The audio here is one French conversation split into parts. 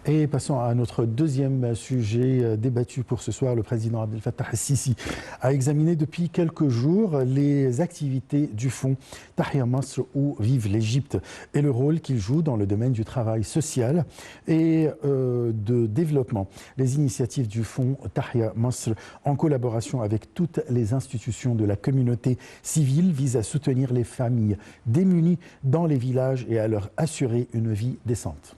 Et passons à notre deuxième sujet débattu pour ce soir. Le président Abdel Fattah el-Sisi a examiné depuis quelques jours les activités du fonds Tahya Masr où vive l'Égypte et le rôle qu'il joue dans le domaine du travail social et de développement. Les initiatives du fonds Tahya Masr en collaboration avec toutes les institutions de la communauté civile visent à soutenir les familles démunies dans les villages et à leur assurer une vie décente.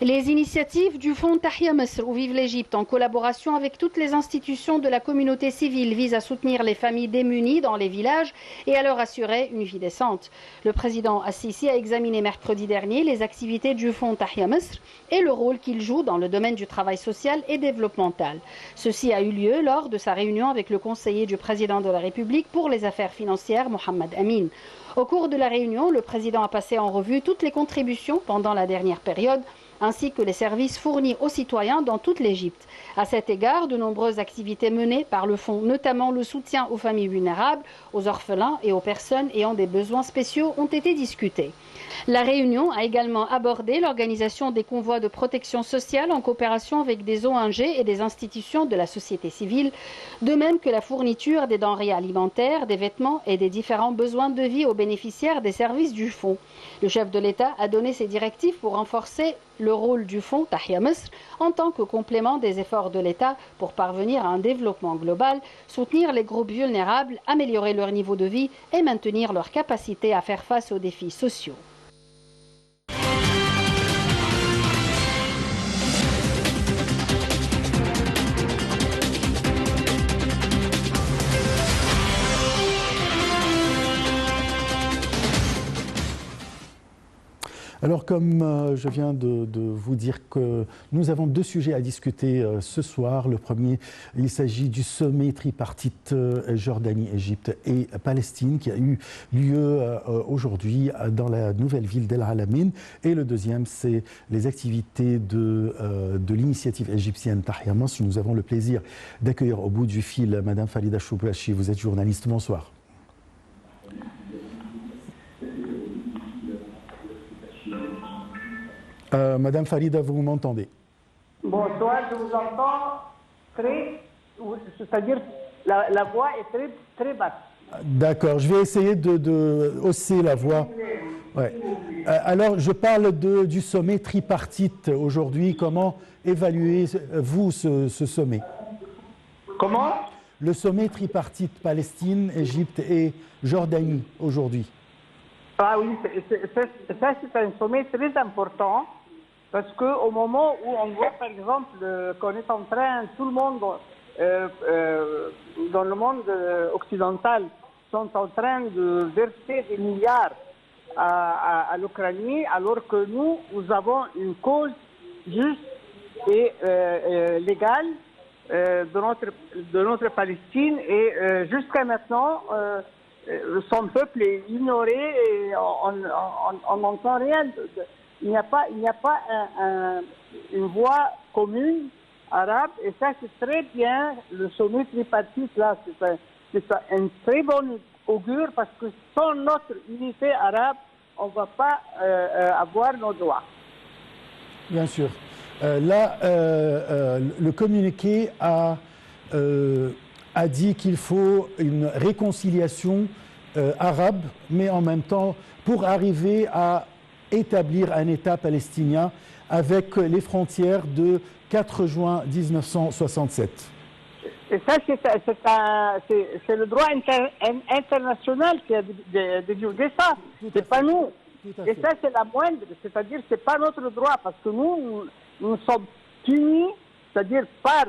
Les initiatives du fonds Tahya Masr où vive l'Égypte en collaboration avec toutes les institutions de la communauté civile visent à soutenir les familles démunies dans les villages et à leur assurer une vie décente. Le président Al-Sisi a examiné mercredi dernier les activités du fonds Tahya Masr et le rôle qu'il joue dans le domaine du travail social et développemental. Ceci a eu lieu lors de sa réunion avec le conseiller du président de la République pour les affaires financières, Mohamed Amin. Au cours de la réunion, le président a passé en revue toutes les contributions pendant la dernière période, ainsi que les services fournis aux citoyens dans toute l'Égypte. À cet égard, de nombreuses activités menées par le fonds, notamment le soutien aux familles vulnérables, aux orphelins et aux personnes ayant des besoins spéciaux, ont été discutées. La réunion a également abordé l'organisation des convois de protection sociale en coopération avec des ONG et des institutions de la société civile, de même que la fourniture des denrées alimentaires, des vêtements et des différents besoins de vie aux bénéficiaires des services du fonds. Le chef de l'État a donné ses directives pour renforcer le rôle du fonds Tahya Masr en tant que complément des efforts de l'État pour parvenir à un développement global, soutenir les groupes vulnérables, améliorer leur niveau de vie et maintenir leur capacité à faire face aux défis sociaux. Alors, comme je viens de vous dire que nous avons deux sujets à discuter ce soir. Le premier, il s'agit du sommet tripartite Jordanie, Égypte et Palestine qui a eu lieu aujourd'hui dans la nouvelle ville d'El Alamein. Et le deuxième, c'est les activités de l'initiative égyptienne Tahya Masr. Nous avons le plaisir d'accueillir au bout du fil Madame Farida Choubachi. Vous êtes journaliste. Bonsoir. Madame Farida, vous m'entendez? Bonsoir, je vous entends c'est-à-dire la voix est très basse. D'accord, je vais essayer de hausser la voix. Ouais. Alors, je parle du sommet tripartite aujourd'hui. Comment évaluez-vous ce sommet? Comment? Le sommet tripartite Palestine, Égypte et Jordanie aujourd'hui. Ah oui, ça c'est un sommet très important. Parce qu'au moment où on voit, par exemple, qu'on est en train, tout le monde dans le monde occidental sont en train de verser des milliards à l'Ukraine, alors que nous avons une cause juste et légale de notre Palestine. Et jusqu'à maintenant, son peuple est ignoré et on n'entend rien. Il n'y a pas une voix commune arabe, et ça c'est très bien. Le sommet tripartite là, c'est un très bon augure, parce que sans notre unité arabe, on ne va pas avoir nos droits. Bien sûr. Là, le communiqué a dit qu'il faut une réconciliation arabe, mais en même temps, pour arriver à établir un État palestinien avec les frontières de 4 juin 1967. Et ça, c'est le droit international qui a divulgué ça. C'est pas nous. Et ça, c'est la moindre. C'est-à-dire, c'est pas notre droit, parce que nous sommes punis, c'est-à-dire par,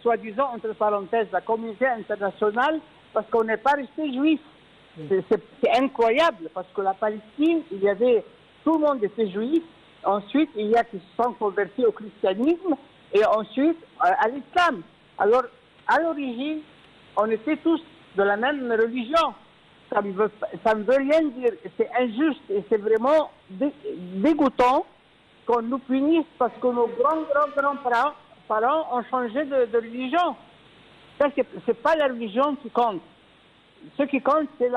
soi-disant, entre parenthèses, la communauté internationale, parce qu'on n'est pas resté juif. C'est incroyable, parce que la Palestine, tout le monde était juif. Ensuite, il y a qui se sont convertis au christianisme et ensuite à l'islam. Alors, à l'origine, on était tous de la même religion. Ça ne veut rien dire. C'est injuste et c'est vraiment dégoûtant qu'on nous punisse parce que nos grands-parents ont changé de religion. Ça, c'est pas la religion qui compte. Ce qui compte, c'est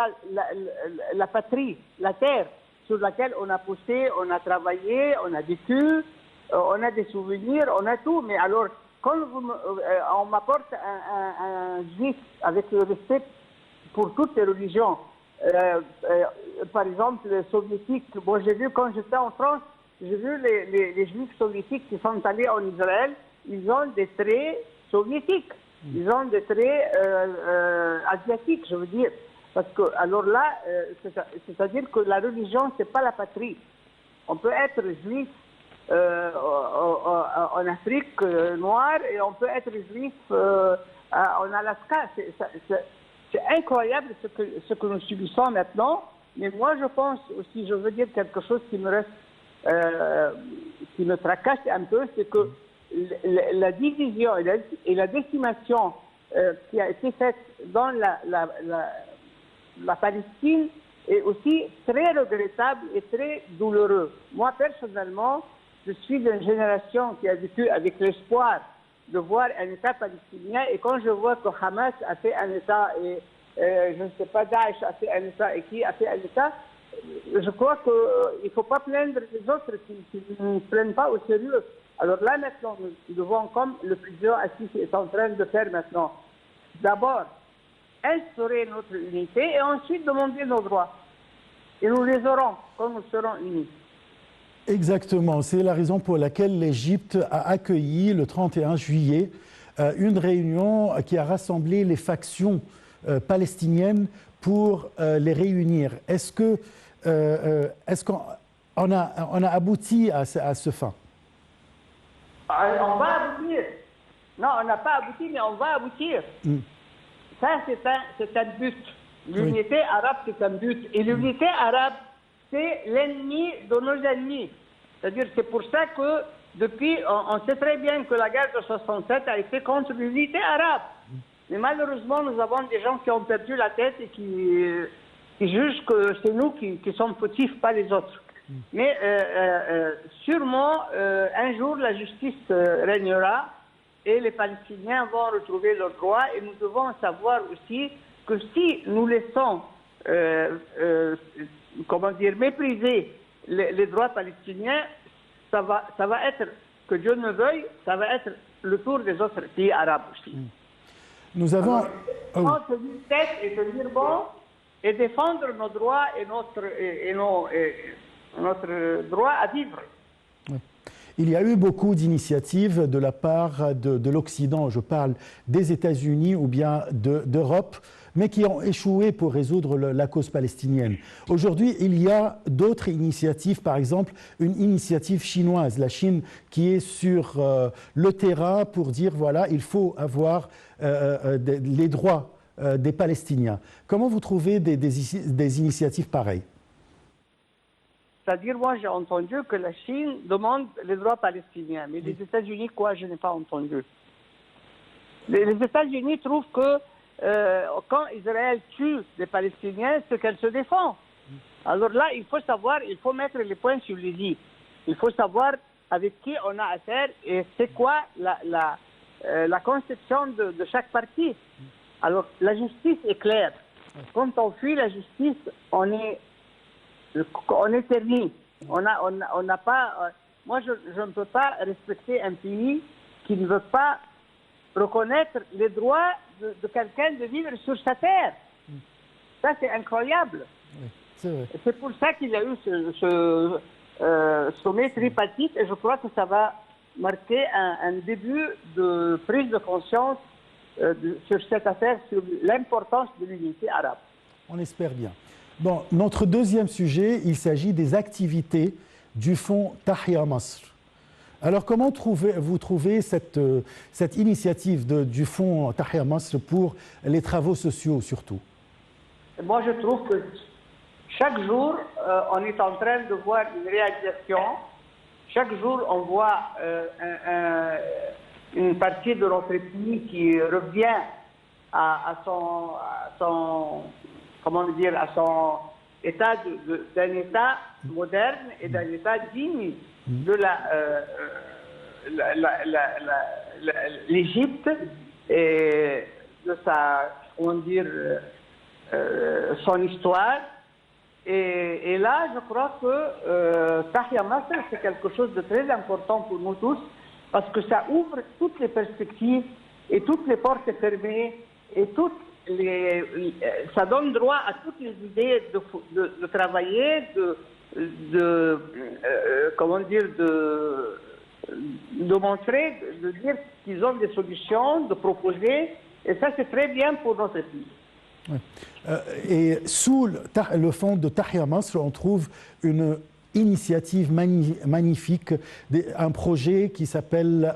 la patrie, la terre sur laquelle on a poussé, on a travaillé, on a vécu, on a des souvenirs, on a tout. Mais alors, quand on m'apporte un juif avec le respect pour toutes les religions, par exemple, les soviétiques, bon, j'ai vu quand j'étais en France, j'ai vu les juifs soviétiques qui sont allés en Israël, ils ont des traits soviétiques, ils ont des traits asiatiques, je veux dire. Parce que, alors là, c'est-à-dire que la religion, c'est pas la patrie. On peut être juif en Afrique noire et on peut être juif en Alaska. C'est incroyable ce que nous subissons maintenant. Mais moi, je pense aussi, je veux dire quelque chose qui me reste, qui me tracasse un peu, c'est que la division et la décimation qui a été faite dans la Palestine est aussi très regrettable et très douloureux. Moi, personnellement, je suis d'une génération qui a vécu avec l'espoir de voir un État palestinien, et quand je vois que Hamas a fait un État et je ne sais pas, Daesh a fait un État et qui a fait un État, je crois qu'il ne faut pas plaindre les autres qui ne prennent pas au sérieux. Alors là, maintenant, nous devons, comme le président Assisi est en train de faire maintenant, d'abord instaurer notre unité et ensuite demander nos droits. Et nous les aurons quand nous serons unis. Exactement, c'est la raison pour laquelle l'Égypte a accueilli le 31 juillet une réunion qui a rassemblé les factions palestiniennes pour les réunir. Est-ce qu'on a abouti à ce fin? On va aboutir. Non, on n'a pas abouti, mais on va aboutir. Ça, c'est un but. L'unité arabe, c'est un but. Et l'unité arabe, c'est l'ennemi de nos ennemis. C'est-à-dire, c'est pour ça que, depuis, on sait très bien que la guerre de 67 a été contre l'unité arabe. Mais malheureusement, nous avons des gens qui ont perdu la tête et qui jugent que c'est nous qui sommes fautifs, pas les autres. Mais sûrement, un jour, la justice régnera et les Palestiniens vont retrouver leurs droits. Et nous devons savoir aussi que si nous laissons, mépriser les droits palestiniens, ça va être, que Dieu ne veuille, ça va être le tour des autres pays arabes aussi. Nous avons... Alors, se dire tête et se dire bon, et défendre nos droits et notre droit à vivre. Oui. Il y a eu beaucoup d'initiatives de la part de l'Occident, je parle des États-Unis ou bien d'Europe, mais qui ont échoué pour résoudre la cause palestinienne. Aujourd'hui, il y a d'autres initiatives, par exemple une initiative chinoise, la Chine qui est sur le terrain pour dire voilà, il faut avoir les droits des Palestiniens. Comment vous trouvez des initiatives pareilles? C'est-à-dire, moi, j'ai entendu que la Chine demande les droits palestiniens. Mais les États-Unis, quoi, je n'ai pas entendu. Les États-Unis trouvent que quand Israël tue les Palestiniens, c'est qu'elle se défend. Alors là, il faut savoir, il faut mettre les points sur les i. Il faut savoir avec qui on a affaire et c'est quoi la conception de chaque partie. Alors, la justice est claire. Quand on fuit la justice, on est terni. On n'a pas. Moi, je ne peux pas respecter un pays qui ne veut pas reconnaître les droits de quelqu'un de vivre sur sa terre. Ça, c'est incroyable. Oui, c'est pour ça qu'il y a eu ce sommet tripartite et je crois que ça va marquer un début de prise de conscience sur cette affaire, sur l'importance de l'unité arabe. On espère bien. Bon, notre deuxième sujet, il s'agit des activités du fonds Tahia Masr. Alors, comment vous trouvez cette initiative du fonds Tahia Masr pour les travaux sociaux, surtout? Moi, je trouve que chaque jour, on est en train de voir une réalisation. Chaque jour, on voit une partie de notre pays qui revient à son d'un État moderne et d'un État digne de l'Égypte et de son histoire. Et là, je crois que Tahia Masr, c'est quelque chose de très important pour nous tous, parce que ça ouvre toutes les perspectives et toutes les portes fermées, et ça donne droit à toutes les idées de travailler, de montrer, de dire qu'ils ont des solutions, de proposer, et ça c'est très bien pour notre pays. Ouais. Et sous le fond de Tahia Masr, on trouve une initiative magnifique, un projet qui s'appelle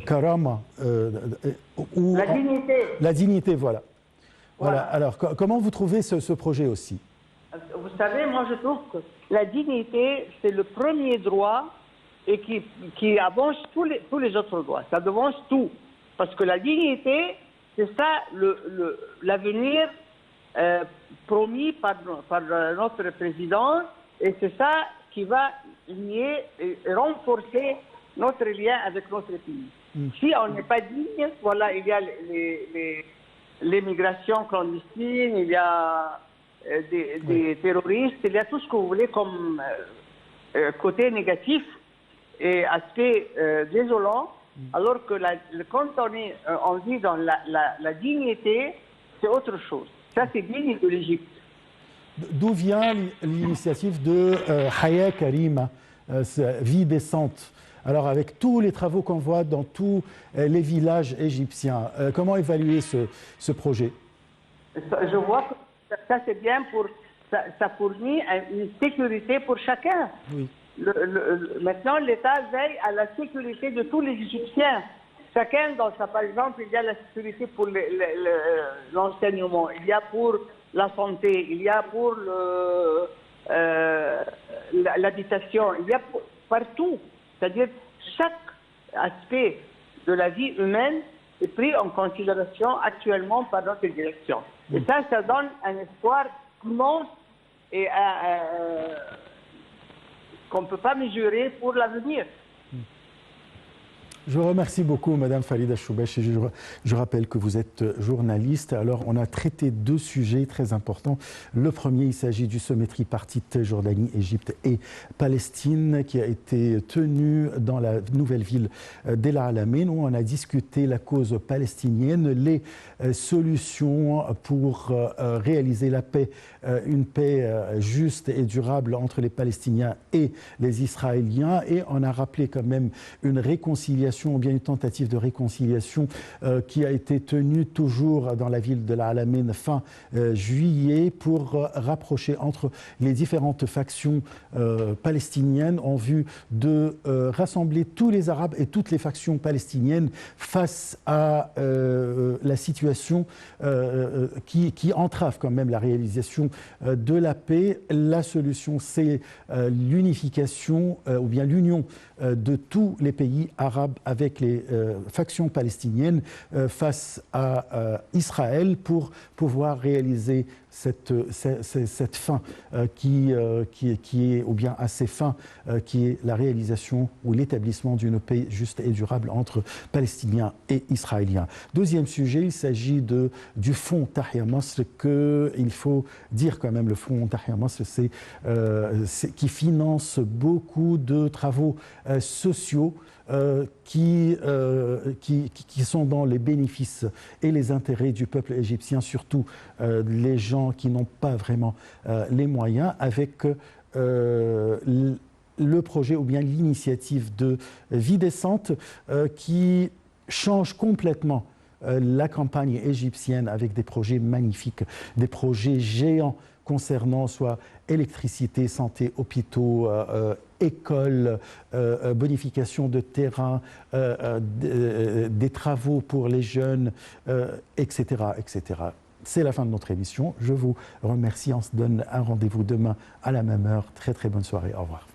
Karama. La dignité. La dignité, voilà. Alors, comment vous trouvez ce projet aussi? Vous savez, moi je trouve que la dignité, c'est le premier droit et qui avance tous les autres droits. Ça devance tout. Parce que la dignité, c'est ça l'avenir promis par notre président, et c'est ça qui va lier et renforcer notre lien avec notre pays. Si on n'est pas digne, voilà, il y a l'immigration clandestine, il y a des terroristes, il y a tout ce que vous voulez comme côté négatif et aspect désolant, alors que quand on vit dans la dignité, c'est autre chose. Ça, c'est digne de l'Égypte. D'où vient l'initiative de Haya Karima, vie décente? Alors, avec tous les travaux qu'on voit dans tous les villages égyptiens, comment évaluer ce projet? Je vois que ça, c'est bien ça fournit une sécurité pour chacun. Oui. Maintenant, l'État veille à la sécurité de tous les Égyptiens. Chacun dans ça, par exemple, il y a la sécurité pour l'enseignement, il y a pour la santé, il y a pour l'habitation, il y a partout. C'est-à-dire chaque aspect de la vie humaine est pris en considération actuellement par notre direction. Et ça donne un espoir immense et qu'on ne peut pas mesurer pour l'avenir. Je vous remercie beaucoup, Madame Farida Choubeche. Je rappelle que vous êtes journaliste. Alors, on a traité deux sujets très importants. Le premier, il s'agit du sommet tripartite Jordanie, Égypte et Palestine qui a été tenu dans la nouvelle ville d'El Alamein, où on a discuté la cause palestinienne, les solutions pour réaliser la paix, une paix juste et durable entre les Palestiniens et les Israéliens. Et on a rappelé quand même une réconciliation ou bien une tentative de réconciliation qui a été tenue toujours dans la ville de l'El Alamein fin juillet pour rapprocher entre les différentes factions palestiniennes en vue de rassembler tous les Arabes et toutes les factions palestiniennes face à la situation qui entrave quand même la réalisation de la paix. La solution, c'est l'unification ou bien l'union de tous les pays arabes avec les factions palestiniennes face à Israël pour pouvoir réaliser cette fin qui est, ou bien assez fin, qui est la réalisation ou l'établissement d'une paix juste et durable entre Palestiniens et Israéliens. Deuxième sujet, il s'agit du fonds Tahia Masr, qu'il faut dire quand même, le fonds Tahia Masr, qui finance beaucoup de travaux sociaux qui sont dans les bénéfices et les intérêts du peuple égyptien, surtout les gens qui n'ont pas vraiment les moyens, avec le projet ou bien l'initiative de Vie décente qui change complètement la campagne égyptienne avec des projets magnifiques, des projets géants concernant soit électricité, santé, hôpitaux, écoles, bonification de terrain, des travaux pour les jeunes, etc., etc. C'est la fin de notre émission. Je vous remercie. On se donne un rendez-vous demain à la même heure. Très, très bonne soirée. Au revoir.